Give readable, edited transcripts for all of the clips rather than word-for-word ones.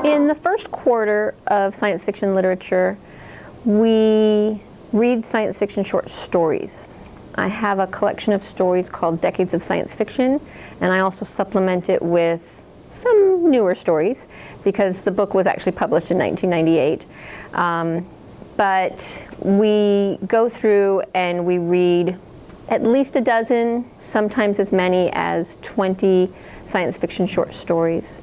In the first quarter of science fiction literature, we read science fiction short stories. I have a collection of stories called Decades of Science Fiction, and I also supplement it with some newer stories because the book was actually published in 1998. But we go through and we read at least a dozen, sometimes as many as 20 science fiction short stories.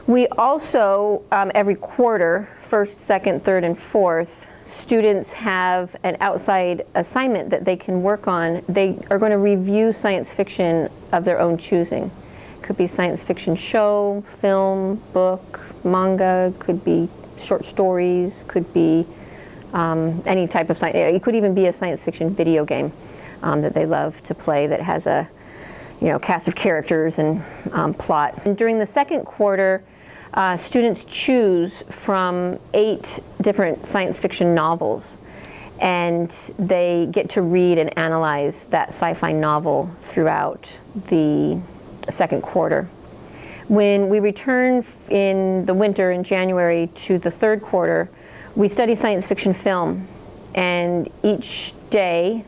We also, every quarter, first, second, third, and fourth, students have an outside assignment that they can work on. They are going to review science fiction of their own choosing. It could be science fiction show, film, book, manga, could be short stories, could be any type of science. It could even be a science fiction video game that they love to play that has a cast of characters and plot. And during the second quarter, students choose from 8 different science fiction novels, and they get to read and analyze that sci-fi novel throughout the second quarter. When we return in the winter, in January, to the third quarter, we study science fiction film, and each day,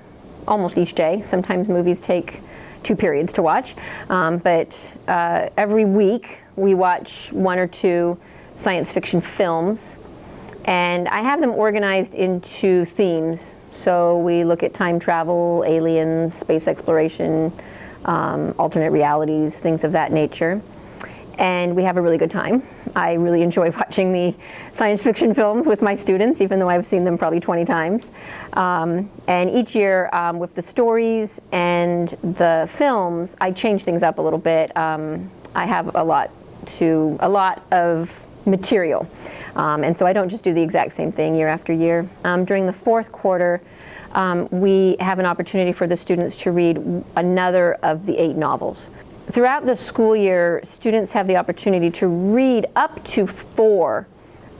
almost each day, sometimes movies take 2 periods to watch, but every week we watch 1 or 2 science fiction films, and I have them organized into themes. So we look at time travel, aliens, space exploration, alternate realities, things of that nature. And we have a really good time. I really enjoy watching the science fiction films with my students, even though I've seen them probably 20 times. And each year, with the stories and the films, I change things up a little bit. I have a lot of material. And so I don't just do the exact same thing year after year. During the fourth quarter, we have an opportunity for the students to read another of the 8 novels. Throughout the school year, students have the opportunity to read up to 4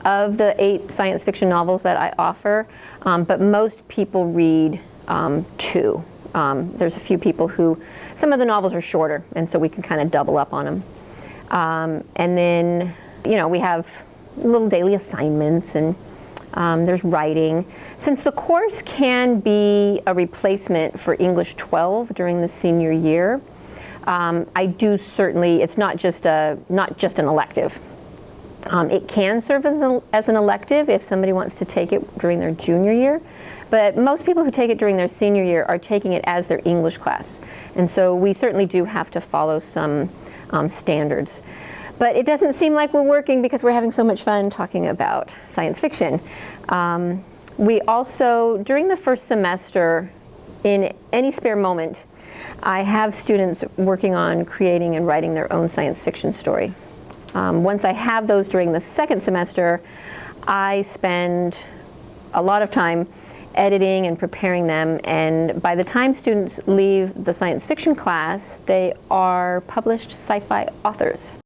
of the 8 science fiction novels that I offer, but most people read 2. There's a few people who, some of the novels are shorter, and so we can kind of double up on them. And then, we have little daily assignments, and there's writing. Since the course can be a replacement for English 12 during the senior year, I do certainly, it's not just an elective. It can serve as an elective if somebody wants to take it during their junior year, but most people who take it during their senior year are taking it as their English class. And so we certainly do have to follow some standards. But it doesn't seem like we're working because we're having so much fun talking about science fiction. We also, during the first semester, in any spare moment, I have students working on creating and writing their own science fiction story. Once I have those during the second semester, I spend a lot of time editing and preparing them, and by the time students leave the science fiction class, they are published sci-fi authors.